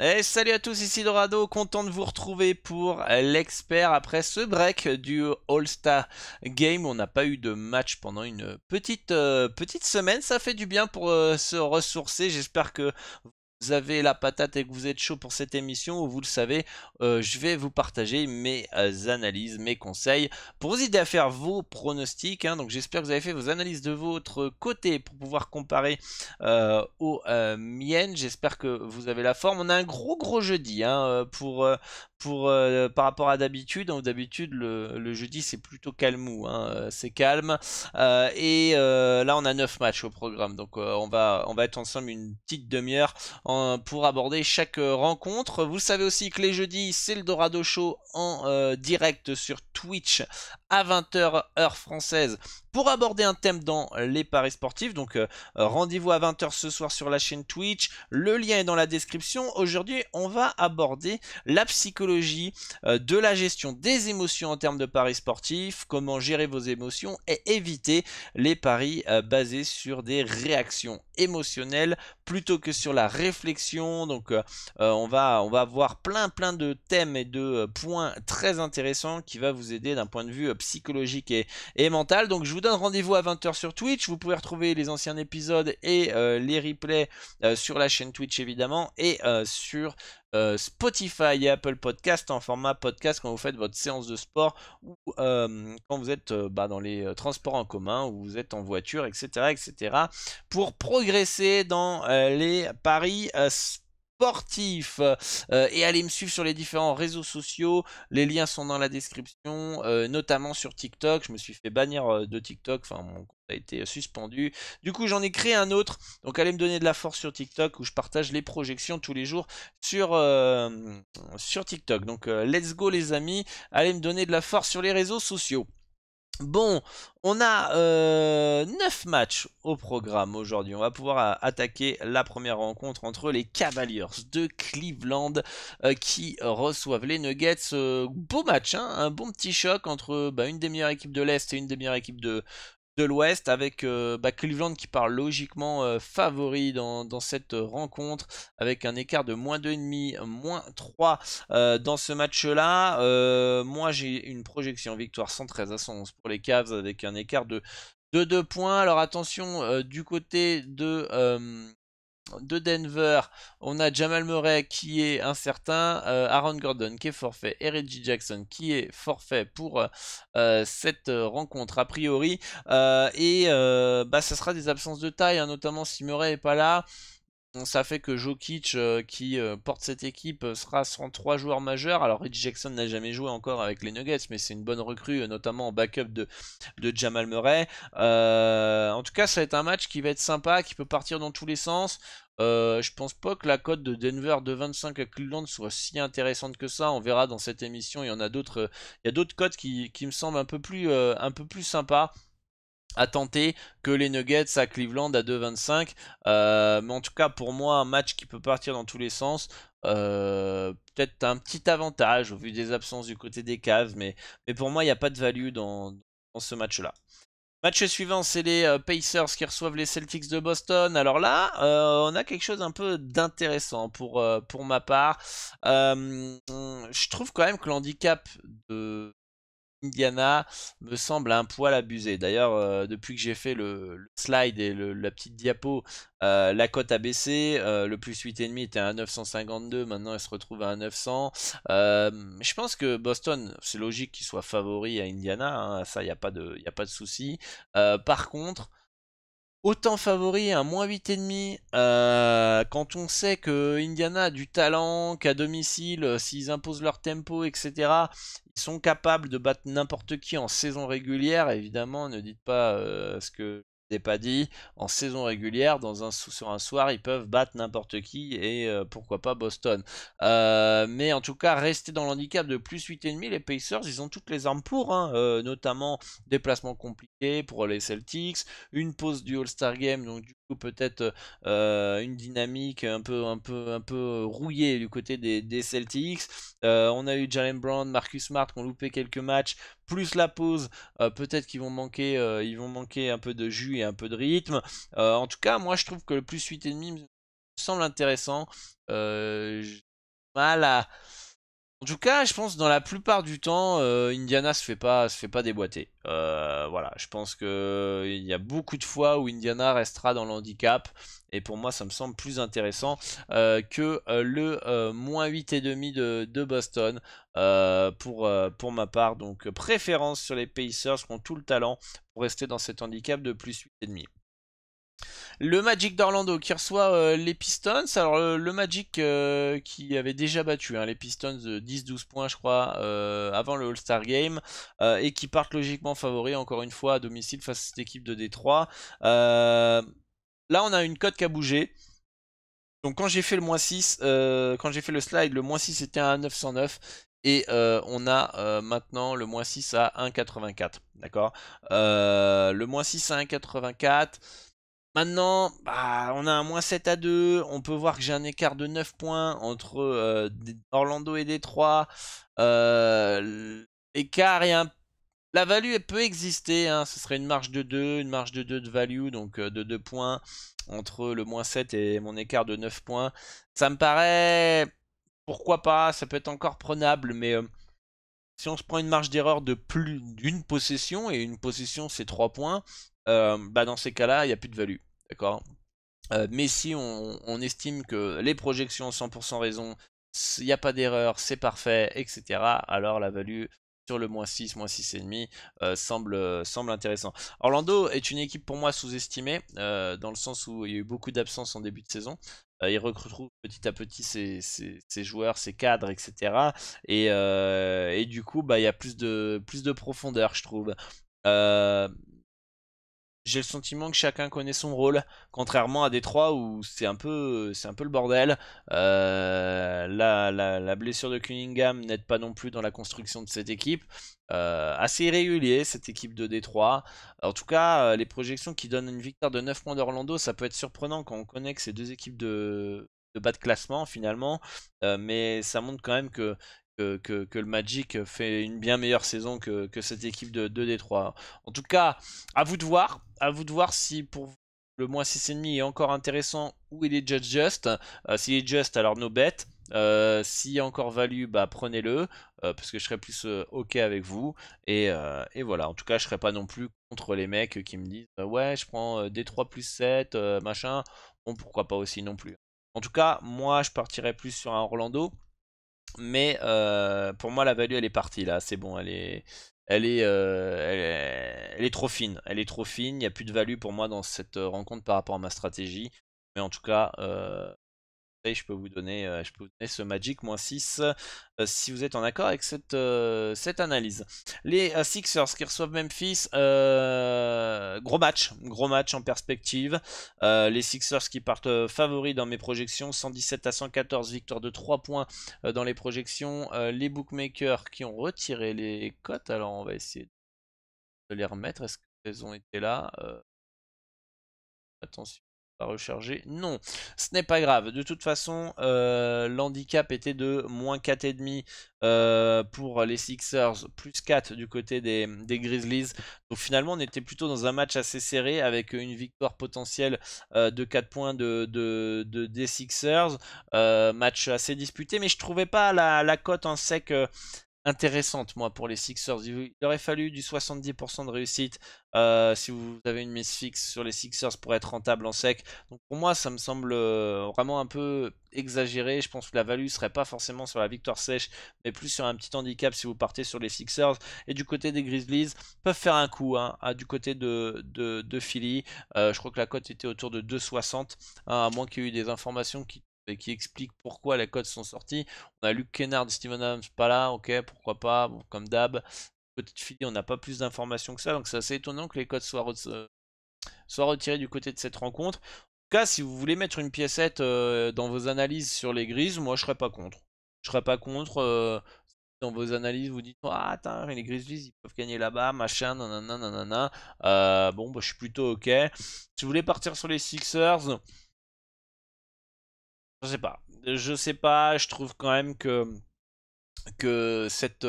Et salut à tous, ici Dorado, content de vous retrouver pour l'expert après ce break du All-Star Game. On n'a pas eu de match pendant une petite semaine, ça fait du bien pour se ressourcer. J'espère que vous avez la patate et que vous êtes chaud pour cette émission où vous le savez, je vais vous partager mes analyses, mes conseils pour vous aider à faire vos pronostics, hein. Donc j'espère que vous avez fait vos analyses de votre côté pour pouvoir comparer aux miennes. J'espère que vous avez la forme. On a un gros jeudi, hein, par rapport à d'habitude. Donc d'habitude le jeudi c'est plutôt calmou, hein, c'est calme. Là on a 9 matchs au programme, donc on va être ensemble une petite demi-heure pour aborder chaque rencontre. Vous savez aussi que les jeudis, c'est le Dorado Show en direct sur Twitch à 20h heure française pour aborder un thème dans les paris sportifs. Donc rendez-vous à 20h ce soir sur la chaîne Twitch. Le lien est dans la description. Aujourd'hui, on va aborder la psychologie de la gestion des émotions en termes de paris sportifs, comment gérer vos émotions et éviter les paris basés sur des réactions émotionnelles plutôt que sur la réflexion. Donc on va voir plein de thèmes et de points très intéressants qui va vous aider d'un point de vue psychologique et mental. Donc je vous donne rendez-vous à 20h sur Twitch. Vous pouvez retrouver les anciens épisodes et les replays sur la chaîne Twitch évidemment et sur Spotify et Apple Podcast en format podcast quand vous faites votre séance de sport ou quand vous êtes dans les transports en commun ou vous êtes en voiture, etc. pour progresser dans les paris sportifs. Et allez me suivre sur les différents réseaux sociaux. Les liens sont dans la description, notamment sur TikTok. Je me suis fait bannir de TikTok. Enfin, mon compte a été suspendu. Du coup, j'en ai créé un autre. Donc, allez me donner de la force sur TikTok où je partage les projections tous les jours sur TikTok. Donc, let's go les amis. Allez me donner de la force sur les réseaux sociaux. Bon, on a 9 matchs au programme aujourd'hui. On va pouvoir attaquer la première rencontre entre les Cavaliers de Cleveland qui reçoivent les Nuggets. Beau match, hein, un bon petit choc entre une des meilleures équipes de l'Est et une des meilleures équipes de l'Ouest, avec Cleveland qui part logiquement favori dans cette rencontre avec un écart de moins 2,5, moins 3 dans ce match-là. Moi j'ai une projection victoire 113 à 111 pour les Cavs avec un écart de 2 points. Alors attention, du côté de Denver, on a Jamal Murray qui est incertain, Aaron Gordon qui est forfait et Reggie Jackson qui est forfait pour cette rencontre a priori. Ça sera des absences de taille, hein, notamment si Murray est pas là. Ça fait que Jokic, qui porte cette équipe, sera sans 3 joueurs majeurs. Alors Reggie Jackson n'a jamais joué encore avec les Nuggets, mais c'est une bonne recrue, notamment en backup de Jamal Murray. En tout cas, ça va être un match qui va être sympa, qui peut partir dans tous les sens. Je pense pas que la cote de Denver de 25 à Cleveland soit si intéressante que ça. On verra dans cette émission. Il y en a d'autres. Il y a d'autres cotes qui me semblent un peu plus sympas à tenter que les Nuggets à Cleveland à 2,25. Mais en tout cas, pour moi, un match qui peut partir dans tous les sens. Peut-être un petit avantage au vu des absences du côté des Cavs, mais pour moi, il n'y a pas de value dans ce match-là. Match suivant, c'est les Pacers qui reçoivent les Celtics de Boston. Alors là, on a quelque chose un peu d'intéressant pour ma part. Je trouve quand même que l'handicap de Indiana me semble un poil abusé. D'ailleurs, depuis que j'ai fait le slide et la petite diapo, la cote a baissé. Le plus 8,5 était à 952, maintenant elle se retrouve à 900. Je pense que Boston, c'est logique qu'il soit favori à Indiana, hein, ça, y a pas de souci. Par contre, autant favori un moins 8,5 quand on sait que Indiana a du talent, qu'à domicile, s'ils imposent leur tempo, etc., ils sont capables de battre n'importe qui en saison régulière. Évidemment, ne dites pas ce que je n'ai pas dit. En saison régulière, sur un soir, ils peuvent battre n'importe qui et pourquoi pas Boston. Mais en tout cas, rester dans l'handicap de plus 8,5, les Pacers, ils ont toutes les armes pour, hein, notamment déplacement compliqué pour les Celtics, une pause du All-Star Game, donc du coup peut-être une dynamique un peu rouillée du côté des Celtics. On a eu Jalen Brown, Marcus Smart qui ont loupé quelques matchs, plus la pause, peut-être ils vont manquer un peu de jus et un peu de rythme. En tout cas, moi je trouve que le plus 8,5 me semble intéressant. mal à... En tout cas, je pense dans la plupart du temps, Indiana se fait pas déboîter. Voilà, je pense que il y a beaucoup de fois où Indiana restera dans le handicap. Et pour moi, ça me semble plus intéressant que le moins 8,5 de Boston pour ma part. Donc, préférence sur les Pacers qui ont tout le talent pour rester dans cet handicap de plus 8,5. Le Magic d'Orlando qui reçoit les Pistons. Alors le Magic qui avait déjà battu les Pistons de 10-12 points je crois avant le All-Star Game et qui partent logiquement favoris encore une fois à domicile face à cette équipe de Détroit. Là on a une cote qui a bougé. Donc quand j'ai fait le moins 6, quand j'ai fait le slide, le moins 6 était à 909. Et on a maintenant le moins 6 à 1,84. D'accord, le moins 6 à 1,84. Maintenant, bah, on a un moins 7 à 2. On peut voir que j'ai un écart de 9 points entre Orlando et Détroit. L'écart est un... La value elle peut exister. Ce serait une marge de 2, une marge de 2 de value, donc de 2 points entre le moins 7 et mon écart de 9 points. Ça me paraît... Pourquoi pas, ça peut être encore prenable, mais si on se prend une marge d'erreur de plus d'une possession, et une possession c'est 3 points, bah dans ces cas-là, il n'y a plus de value. D'accord, mais si on estime que les projections ont 100% raison, il n'y a pas d'erreur, c'est parfait, etc. Alors la value sur le moins 6,5 semble intéressant. Orlando est une équipe pour moi sous-estimée, dans le sens où il y a eu beaucoup d'absences en début de saison. Ils retrouvent petit à petit ses joueurs, ses cadres, etc. Et du coup, bah, il y a plus de profondeur, je trouve. Euh, j'ai le sentiment que chacun connaît son rôle, contrairement à Détroit où c'est un peu le bordel. La blessure de Cunningham n'aide pas non plus dans la construction de cette équipe. Assez irrégulier cette équipe de Détroit. En tout cas, les projections qui donnent une victoire de 9 points d'Orlando, ça peut être surprenant quand on connaît que c'est deux équipes de bas de classement finalement. Mais ça montre quand même que le Magic fait une bien meilleure saison que cette équipe de Détroit. En tout cas, à vous de voir. À vous de voir si pour vous, le moins 6,5 est encore intéressant ou il est just. S'il est just, alors no bet. S'il y a encore value, bah prenez-le. Parce que je serai plus ok avec vous. Et voilà. En tout cas, je serai pas non plus contre les mecs qui me disent ouais, je prends D3 plus 7, machin. Bon, pourquoi pas aussi non plus. En tout cas, moi, je partirais plus sur un Orlando. Mais pour moi, la value, elle est partie là. C'est bon, elle est trop fine. Elle est trop fine. Il n'y a plus de value pour moi dans cette rencontre par rapport à ma stratégie. Mais en tout cas, je peux vous donner ce Magic -6 si vous êtes en accord avec cette analyse. Les Sixers qui reçoivent Memphis, gros match en perspective. Les Sixers qui partent favoris dans mes projections, 117 à 114, victoire de 3 points dans les projections. Les bookmakers qui ont retiré les cotes, alors on va essayer de les remettre. Est-ce qu'elles ont été là? Attention, pas recharger. Non, ce n'est pas grave. De toute façon, l'handicap était de -4,5 pour les Sixers, plus 4 du côté des Grizzlies. Donc finalement, on était plutôt dans un match assez serré avec une victoire potentielle de 4 points des Sixers. Match assez disputé, mais je trouvais pas la cote en sec intéressante, moi, pour les Sixers. Il aurait fallu du 70% de réussite si vous avez une mise fixe sur les Sixers pour être rentable en sec. Donc pour moi, ça me semble vraiment un peu exagéré. Je pense que la value serait pas forcément sur la victoire sèche, mais plus sur un petit handicap si vous partez sur les Sixers. Et du côté des Grizzlies, peuvent faire un coup du côté de Philly. Je crois que la cote était autour de 2,60, à moins qu'il y ait eu des informations qui expliquent pourquoi les cotes sont sorties. On a Luke Kennard et Steven Adams pas là, ok, pourquoi pas, bon, comme d'hab. Côté de Philly, on n'a pas plus d'informations que ça, donc c'est assez étonnant que les cotes soient retirés du côté de cette rencontre. En tout cas, si vous voulez mettre une piécette dans vos analyses sur les grises, moi je serais pas contre. Je serais pas contre. Dans vos analyses, vous dites ah attends, les Grizzlies ils peuvent gagner là-bas, machin, nanana, nanana. Bon, bah, je suis plutôt ok. Si vous voulez partir sur les Sixers, je sais pas. Je sais pas, je trouve quand même que cette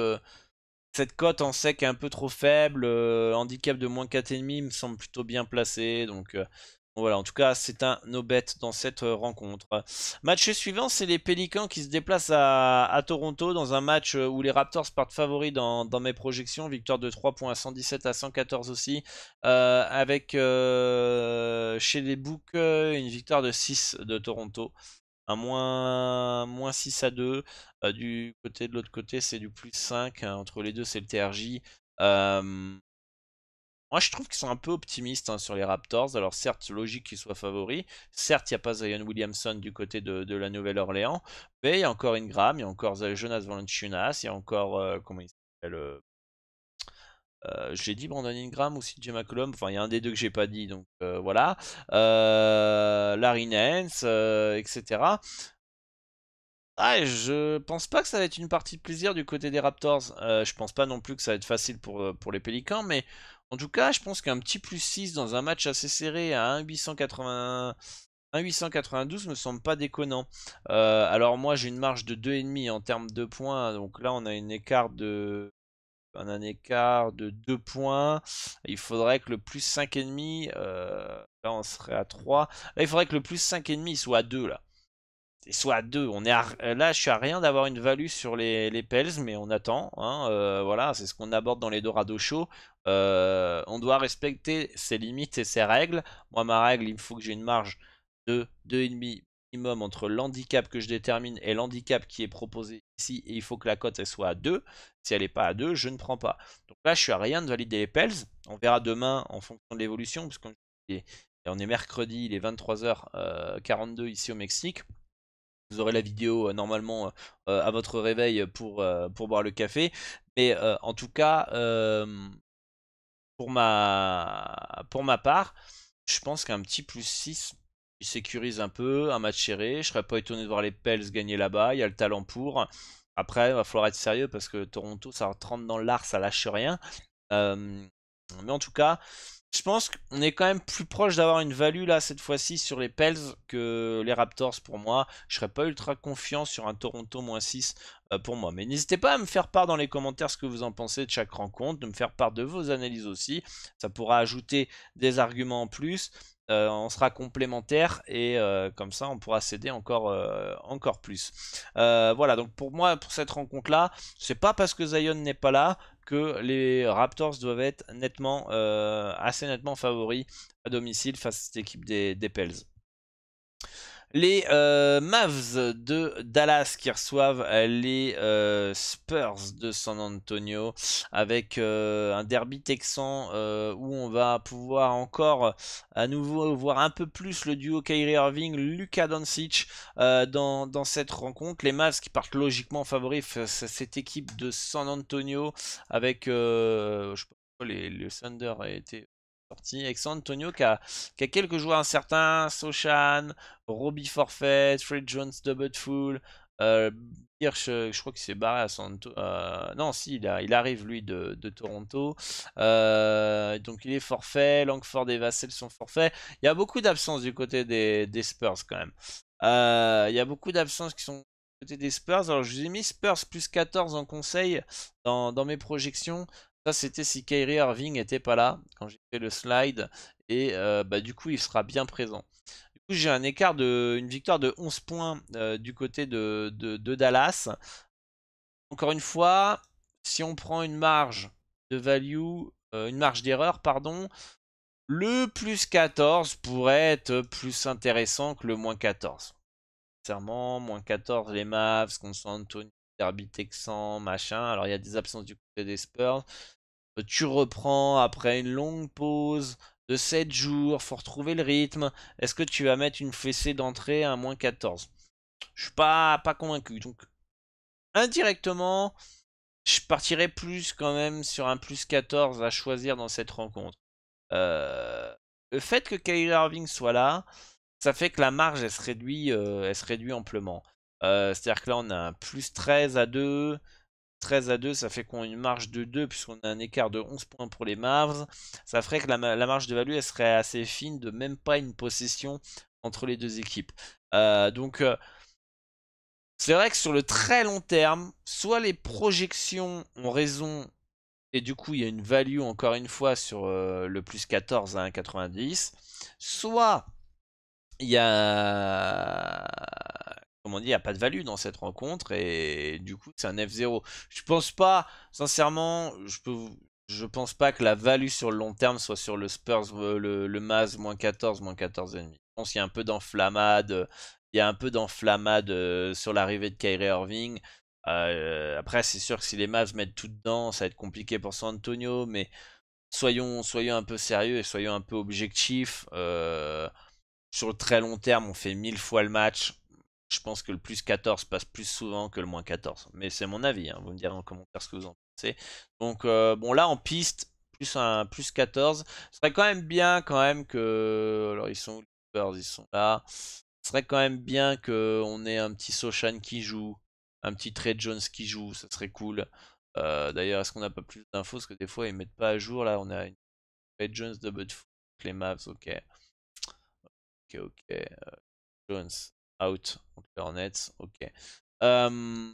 cote en sec est un peu trop faible. Handicap de -4,5 me semble plutôt bien placé. Donc Voilà, en tout cas, c'est un no-bet dans cette rencontre. Match suivant, c'est les Pélicans qui se déplacent à Toronto dans un match où les Raptors partent favoris dans mes projections. Victoire de 3 points à 117 à 114 aussi. Avec chez les Books une victoire de 6 de Toronto. Un moins 6 à 2. Du côté de l'autre côté, c'est du plus 5. Entre les deux, c'est le TRJ. Euh, Moi, je trouve qu'ils sont un peu optimistes hein, sur les Raptors. Alors, certes, logique qu'ils soient favoris. Certes, il n'y a pas Zion Williamson du côté de la Nouvelle-Orléans. Mais il y a encore Ingram, il y a encore Jonas Valanciunas, il y a encore, comment il s'appelle j'ai dit Brandon Ingram ou CJ McCollum. Enfin, il y a un des deux que j'ai pas dit. Donc, voilà. Larry Nance, etc. Ah, et je pense pas que ça va être une partie de plaisir du côté des Raptors. Je pense pas non plus que ça va être facile pour les Pélicans, mais en tout cas, je pense qu'un petit plus 6 dans un match assez serré à 1,880 1,892 me semble pas déconnant. Alors moi, j'ai une marge de 2,5 en termes de points, donc là, on a un écart de 2 points. Il faudrait que le plus 5,5, là, on serait à 3. Là, il faudrait que le plus 5,5 soit à 2 là. Et soit à 2. Là, je suis à rien d'avoir une value sur les Pels, mais on attend. Hein, voilà, c'est ce qu'on aborde dans les Dorado Show. On doit respecter ses limites et ses règles. Moi, ma règle, il me faut que j'ai une marge de 2,5 minimum entre l'handicap que je détermine et l'handicap qui est proposé ici. Et il faut que la cote elle soit à 2. Si elle n'est pas à 2, je ne prends pas. Donc là, je suis à rien de valider les Pels. On verra demain en fonction de l'évolution, parce qu'on est mercredi, il est 23h42 ici au Mexique. Vous aurez la vidéo normalement à votre réveil pour boire le café. Mais en tout cas, pour ma part, je pense qu'un petit plus 6 il sécurise un peu, un match serré. Je serais pas étonné de voir les Pels gagner là-bas. Il y a le talent pour. Après, il va falloir être sérieux parce que Toronto, ça rentre dans l'art, ça lâche rien. Euh, mais en tout cas, je pense qu'on est quand même plus proche d'avoir une value là cette fois-ci sur les Pels que les Raptors pour moi. Je serais pas ultra confiant sur un Toronto -6 pour moi. Mais n'hésitez pas à me faire part dans les commentaires ce que vous en pensez de chaque rencontre, de me faire part de vos analyses aussi. Ça pourra ajouter des arguments en plus. On sera complémentaires et comme ça on pourra s'aider encore plus. Voilà, donc pour moi, pour cette rencontre-là, c'est pas parce que Zion n'est pas là que les Raptors doivent être assez nettement favoris à domicile face à cette équipe des Pels. Les Mavs de Dallas qui reçoivent les Spurs de San Antonio avec un derby texan où on va pouvoir encore à nouveau voir un peu plus le duo Kyrie Irving, Luka Doncic dans cette rencontre. Les Mavs qui partent logiquement favoris face à cette équipe de San Antonio avec je sais pas, le Thunder a été sorti avec San Antonio qui a quelques joueurs incertains, Sochan, Robbie forfait, Fred Jones double full, Hirsch, je crois qu'il s'est barré à Toronto. Non, si, il arrive lui de Toronto. Donc il est forfait, Langford et Vassell sont forfaits. Il y a beaucoup d'absences du côté des Spurs quand même. Il y a beaucoup d'absences qui sont du côté des Spurs. Alors je vous ai mis Spurs plus 14 en conseil dans mes projections. Ça, c'était si Kyrie Irving n'était pas là quand j'ai fait le slide. Et bah, du coup, il sera bien présent. Du coup, j'ai une victoire de 11 points du côté de Dallas. Encore une fois, si on prend une marge de value, une marge d'erreur, pardon, le plus 14 pourrait être plus intéressant que le moins 14. Sincèrement, moins 14 les Mavs contre San Antonio, Derby Texan, machin. Alors il y a des absences du côté des Spurs. Tu reprends après une longue pause de 7 jours, faut retrouver le rythme. Est-ce que tu vas mettre une fessée d'entrée à moins 14? Je suis pas convaincu. Donc indirectement, je partirais plus quand même sur un plus 14 à choisir dans cette rencontre. Euh, le fait que Kyrie Irving soit là, ça fait que la marge elle se réduit amplement. C'est-à-dire que là on a un plus 13 à 2. 13 à 2, ça fait qu'on a une marge de 2 puisqu'on a un écart de 11 points pour les Mavs. Ça ferait que la marge de value elle serait assez fine de même pas une possession entre les deux équipes. Donc c'est vrai que sur le très long terme, soit les projections ont raison et du coup il y a une value encore une fois sur le plus 14 à 1,90. Soit il y a... Comment dire, il n'y a pas de value dans cette rencontre et du coup c'est un F0. Je pense pas, sincèrement, je pense pas que la value sur le long terme soit sur le Spurs, le Mavs moins 14,5. Je pense qu'il y a un peu d'enflammade, il y a un peu d'enflammade sur l'arrivée de Kyrie Irving. Après, c'est sûr que si les Mavs mettent tout dedans, ça va être compliqué pour San Antonio, mais soyons un peu sérieux et soyons un peu objectifs. Sur le très long terme, on fait 1000 fois le match. Je pense que le plus 14 passe plus souvent que le moins 14. Mais c'est mon avis, hein. Vous me direz en commentaire ce que vous en pensez. Donc, bon, là, en piste, plus un plus 14. Ce serait quand même bien, quand même, que. Alors, ils sont où, les Spurs, ils sont là. Ce serait quand même bien qu'on ait un petit Sochan qui joue, un petit Trey Jones qui joue. Ça serait cool. D'ailleurs, est-ce qu'on n'a pas plus d'infos? Parce que des fois, ils mettent pas à jour. Là, on a une Trey Jones double foot, les Mavs, ok. Ok. Jones out contre les Hornets. Ok. Euh,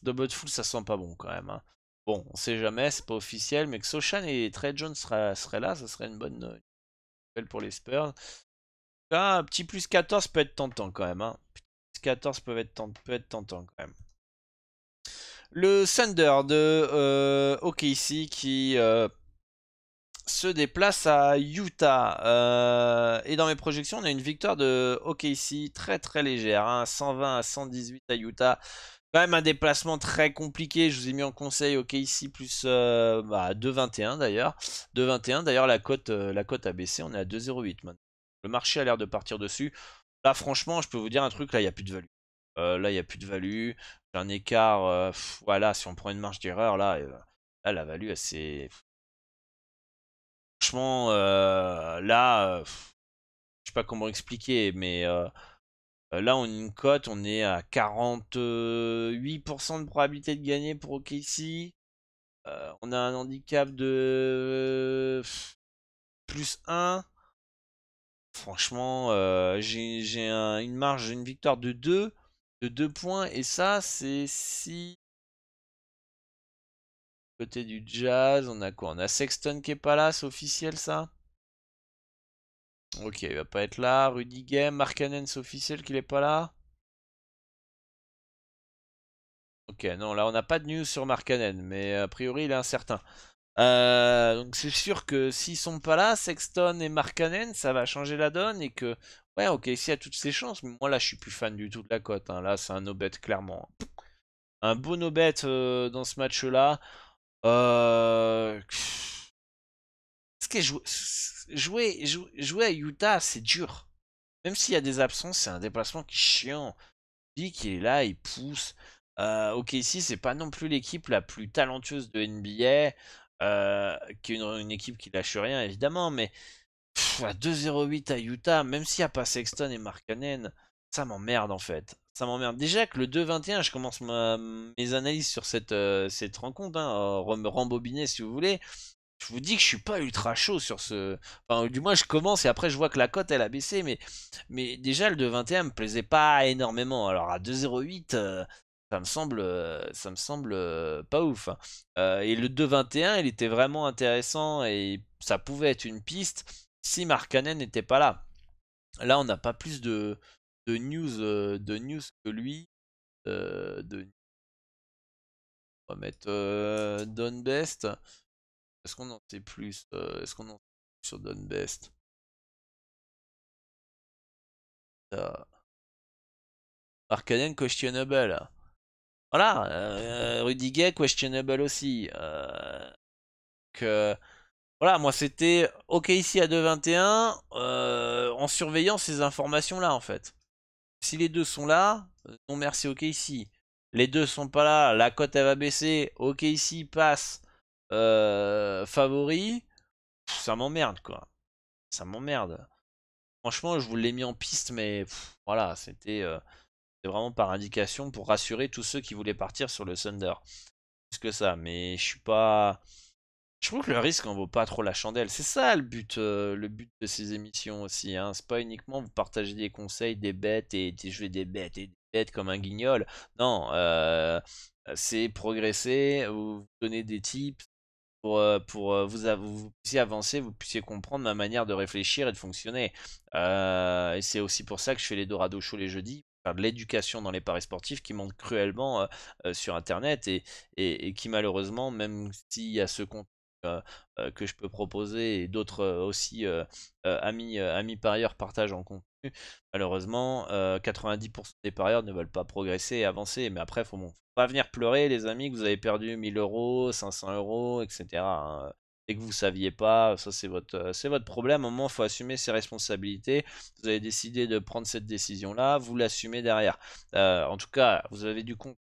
Double full, ça sent pas bon quand même, hein. Bon, on sait jamais, c'est pas officiel, mais que Sochan et Trey Jones seraient là, ça serait une bonne nouvelle pour les Spurs. Là, un petit plus 14 peut être tentant quand même, hein. Plus 14 peut être tentant quand même. Le Thunder de OKC qui se déplace à Utah. Et dans mes projections, on a une victoire de OKC très très légère, hein, 120 à 118 à Utah. Quand même un déplacement très compliqué. Je vous ai mis en conseil OKC plus 2,21 d'ailleurs. 2,21 d'ailleurs, la cote a baissé. On est à 2,08 maintenant. Le marché a l'air de partir dessus. Là, franchement, je peux vous dire un truc. Là, il n'y a plus de value. Là, il n'y a plus de value. J'ai un écart. Voilà, si on prend une marge d'erreur, là, la value, c'est franchement, là, je sais pas comment expliquer, mais là, on a une cote, on est à 48% de probabilité de gagner pour OKC. On a un handicap de plus 1. Franchement, j'ai une marge, une victoire de 2 points, et ça, c'est si... Côté du Jazz, on a quoi? On a Sexton qui est pas là, c'est officiel ça? Ok, il va pas être là. Rudy Gay, Markkanen, c'est officiel qu'il est pas là. Ok, non, là on n'a pas de news sur Markkanen, mais a priori il est incertain. Donc c'est sûr que s'ils sont pas là, Sexton et Markkanen, ça va changer la donne et que ouais, ok, s'il y a toutes ces chances, mais moi là je suis plus fan du tout de la cote, hein. Là c'est un no-bet clairement. Un beau no-bet dans ce match-là. Parce que jouer à Utah, c'est dur. Même s'il y a des absences, c'est un déplacement qui est chiant. Dit qu'il est là, il pousse. Ok, ici, c'est pas non plus l'équipe la plus talentueuse de NBA, qui est une équipe qui lâche rien, évidemment, mais à 2,08 à Utah, même s'il n'y a pas Sexton et Markkanen, ça m'emmerde en fait. Ça m'emmerde. Déjà que le 2-21, je commence mes analyses sur cette rencontre, hein, me rembobiner si vous voulez. Je vous dis que je suis pas ultra chaud sur ce. Enfin, du moins, je commence et après, je vois que la cote elle a baissé. Mais déjà, le 2,21 me plaisait pas énormément. Alors, à 2,08, ça me semble pas ouf, hein. Et le 2,21, il était vraiment intéressant et ça pouvait être une piste si Markkanen n'était pas là. Là, on n'a pas plus de news que lui. On va mettre Don Best. Est-ce qu'on en sait plus Est-ce qu'on en sait plus sur Don Best? Markkanen questionable. Voilà, Rudy Gay questionable aussi. Voilà, moi c'était OK ici à 2,21 en surveillant ces informations-là en fait. Si les deux sont là, non merci OK ici. Les deux sont pas là, la cote elle va baisser. OK ici passe favori. Ça m'emmerde quoi. Ça m'emmerde. Franchement, je vous l'ai mis en piste, mais voilà, c'était vraiment par indication pour rassurer tous ceux qui voulaient partir sur le Thunder. Plus que ça, mais je suis pas. Je trouve que le risque en vaut pas trop la chandelle. C'est ça le but de ces émissions aussi, hein. C'est pas uniquement vous partager des conseils, des bêtes et jouer des bêtes et des bêtes comme un guignol. Non, c'est progresser, vous donner des tips pour vous puissiez avancer, vous puissiez comprendre ma manière de réfléchir et de fonctionner. Et c'est aussi pour ça que je fais les Dorado Show les jeudis, faire de l'éducation dans les paris sportifs qui manque cruellement sur Internet et qui malheureusement, même s'il y a ce contenu que je peux proposer et d'autres aussi amis parieurs partagent en contenu, malheureusement 90% des parieurs ne veulent pas progresser et avancer. Mais après, faut pas venir pleurer, les amis, que vous avez perdu 1000 euros, 500 euros, etc., hein. Et que vous saviez pas, ça c'est votre problème. Au moment, il faut assumer ses responsabilités. Vous avez décidé de prendre cette décision-là, vous l'assumez derrière. En tout cas, vous avez du compte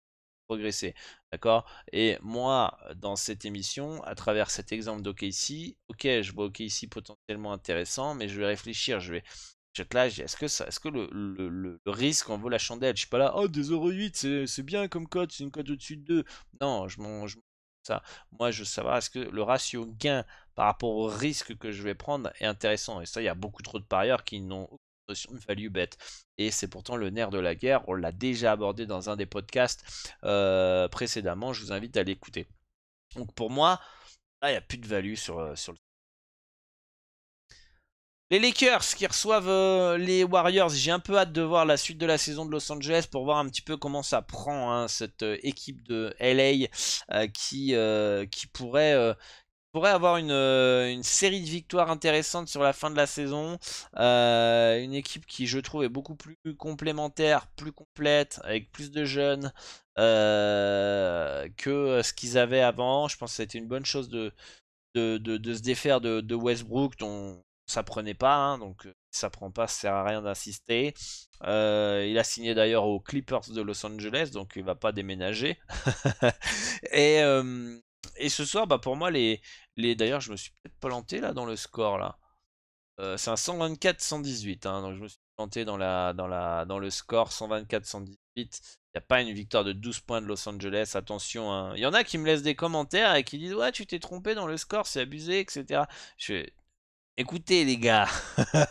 progresser, d'accord? Et moi, dans cette émission, à travers cet exemple d'OKC, ok, je vois OKC potentiellement intéressant, mais je vais réfléchir, je vais être là, est-ce que le risque en vaut la chandelle? Je suis pas là, oh 2,8€, c'est bien comme cote, c'est une cote au-dessus de 2. Non, je m'en ça. Moi, je veux savoir, est-ce que le ratio gain par rapport au risque que je vais prendre est intéressant? Et ça, il y a beaucoup trop de parieurs qui n'ont aucune notion de value bet. Et c'est pourtant le nerf de la guerre. On l'a déjà abordé dans un des podcasts précédemment. Je vous invite à l'écouter. Donc pour moi, là, il n'y a plus de value sur le. Les Lakers qui reçoivent les Warriors, j'ai un peu hâte de voir la suite de la saison de Los Angeles pour voir un petit peu comment ça prend, hein, cette équipe de LA qui pourrait avoir une série de victoires intéressantes sur la fin de la saison. Une équipe qui, je trouve, est beaucoup plus complémentaire, plus complète, avec plus de jeunes que ce qu'ils avaient avant. Je pense que c'était une bonne chose de se défaire de Westbrook, dont ça prenait pas. Hein, donc, si ça prend pas, ça sert à rien d'insister. Il a signé d'ailleurs aux Clippers de Los Angeles, donc il va pas déménager. et, euh, et ce soir, bah pour moi, d'ailleurs, je me suis peut-être planté là dans le score là. C'est un 124-118, hein, donc je me suis planté dans le score 124-118. Il n'y a pas une victoire de 12 points de Los Angeles, attention, hein. Il y en a qui me laissent des commentaires et qui disent ouais, tu t'es trompé dans le score, c'est abusé, etc. Je fais, écoutez les gars, je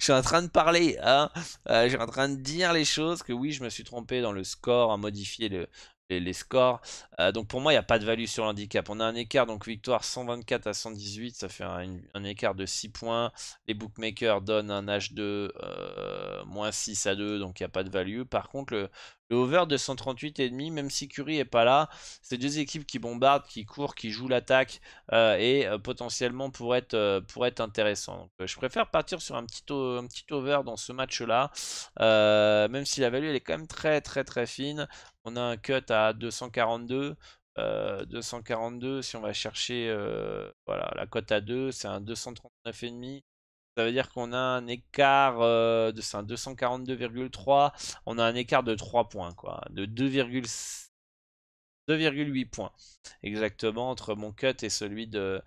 suis en train de parler, hein. Je suis en train de dire les choses, que oui, je me suis trompé dans le score, à modifier les scores. Donc pour moi, il n'y a pas de value sur l'handicap. On a un écart, donc victoire 124-118, ça fait un écart de 6 points. Les bookmakers donnent un H2 moins 6 à 2, donc il n'y a pas de value. Par contre, le over de 138,5, même si Curry est pas là, c'est deux équipes qui bombardent, qui courent, qui jouent l'attaque et potentiellement pour être intéressant. Donc, je préfère partir sur un petit over dans ce match-là, même si la value elle est quand même très très très fine. On a un cut à 242. 242, si on va chercher voilà, la cote à 2, c'est un 239,5. Ça veut dire qu'on a un écart c'est un 242,3. On a un écart de 3 points, quoi, de 2,8 points exactement entre mon cut et celui du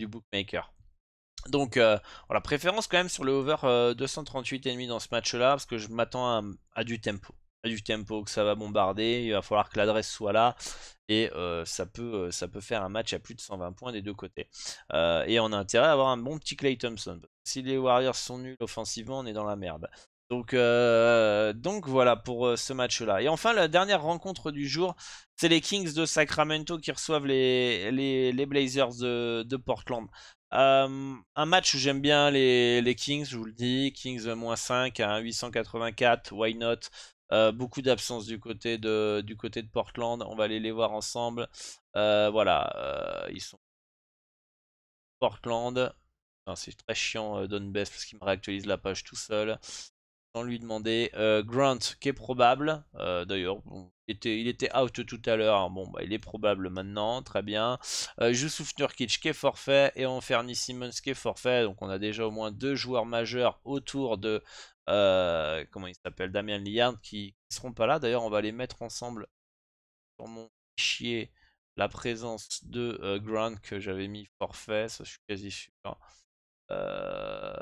bookmaker. Donc voilà, préférence quand même sur le over 238,5 dans ce match-là, parce que je m'attends à du tempo. À du tempo, que ça va bombarder, il va falloir que l'adresse soit là, et ça peut faire un match à plus de 120 points des deux côtés. Et on a intérêt à avoir un bon petit Klay Thompson. Si les Warriors sont nuls offensivement, on est dans la merde. Donc voilà pour ce match-là. Et enfin, la dernière rencontre du jour, c'est les Kings de Sacramento qui reçoivent les Blazers de Portland. Un match où j'aime bien les Kings, je vous le dis. Kings -5 à 884, why not? Beaucoup d'absence du côté de Portland. On va aller les voir ensemble. Voilà, ils sont Portland. C'est très chiant Don Best parce qu'il me réactualise la page tout seul. Sans lui demander. Grant qui est probable. D'ailleurs, bon, il était out tout à l'heure. Bon, bah, il est probable maintenant. Très bien. Jusuf Nurkic qui est forfait. Et Anthony Simmons qui est forfait. Donc on a déjà au moins deux joueurs majeurs autour de. Comment il s'appelle, Damian Lillard qui seront pas là. D'ailleurs, on va les mettre ensemble sur mon fichier. La présence de Grant que j'avais mis forfait. Ça, je suis quasi sûr. Euh,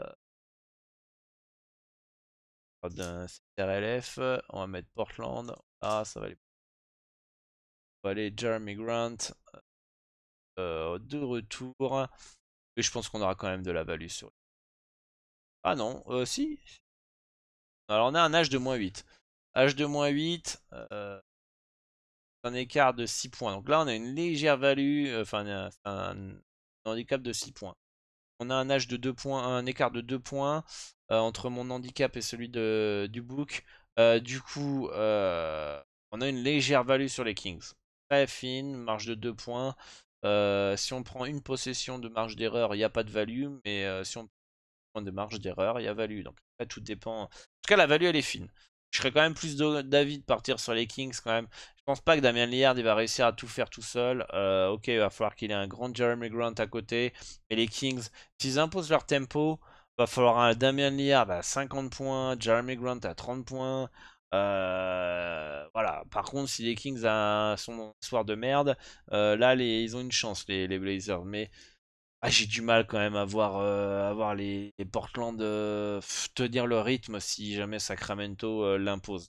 d'un CRLF. On va mettre Portland. Ah, ça va aller. On va aller Jeremy Grant de retour. Et je pense qu'on aura quand même de la value sur. Ah non, si. Alors on a un H de -8. H de -8. un écart de 6 points. Donc là, on a une légère value, enfin, un handicap de 6 points. On a un âge de 2 points, un écart de 2 points entre mon handicap et celui du book. Du coup, on a une légère value sur les Kings. Très fine, marge de 2 points. Si on prend une possession de marge d'erreur, il n'y a pas de value. Mais si on prend de marge d'erreur, il y a value. Donc après, tout dépend. En tout cas, la value, elle est fine. Je serais quand même plus d'avis de partir sur les Kings quand même. Je pense pas que Damien Lillard il va réussir à tout faire tout seul. Ok, il va falloir qu'il ait un grand Jeremy Grant à côté. Et les Kings, s'ils imposent leur tempo, va falloir un Damien Lillard à 50 points, Jeremy Grant à 30 points. Voilà. Par contre, si les Kings sont un soir de merde, là ils ont une chance les Blazers. Mais j'ai du mal quand même à voir les Portland tenir le rythme si jamais Sacramento l'impose.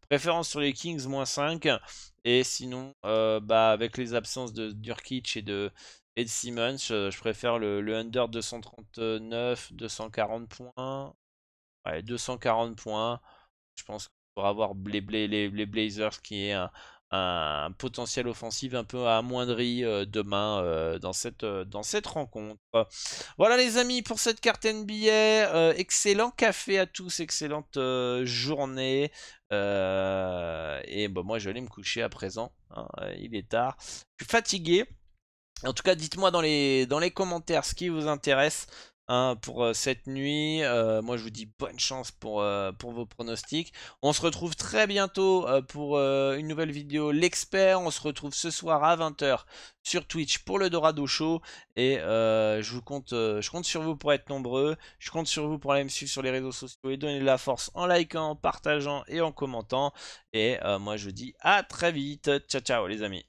Préférence sur les Kings, -5. Et sinon, avec les absences de Nurkic et de Simmons, je préfère le under 239, 240 points. Ouais, 240 points. Je pense pour avoir les Blazers qui est un potentiel offensif un peu amoindri demain dans cette rencontre. Voilà les amis pour cette carte NBA. Excellent café à tous, excellente journée. Et bon, moi je vais aller me coucher à présent, hein, il est tard. Je suis fatigué. En tout cas, dites-moi dans les commentaires ce qui vous intéresse, hein, pour cette nuit. Moi, je vous dis bonne chance pour vos pronostics. On se retrouve très bientôt pour une nouvelle vidéo, l'expert. On se retrouve ce soir à 20 h sur Twitch pour le Dorado Show. Et je compte sur vous pour être nombreux. Je compte sur vous pour aller me suivre sur les réseaux sociaux et donner de la force en likant, en partageant et en commentant. Et moi, je vous dis à très vite. Ciao, ciao les amis.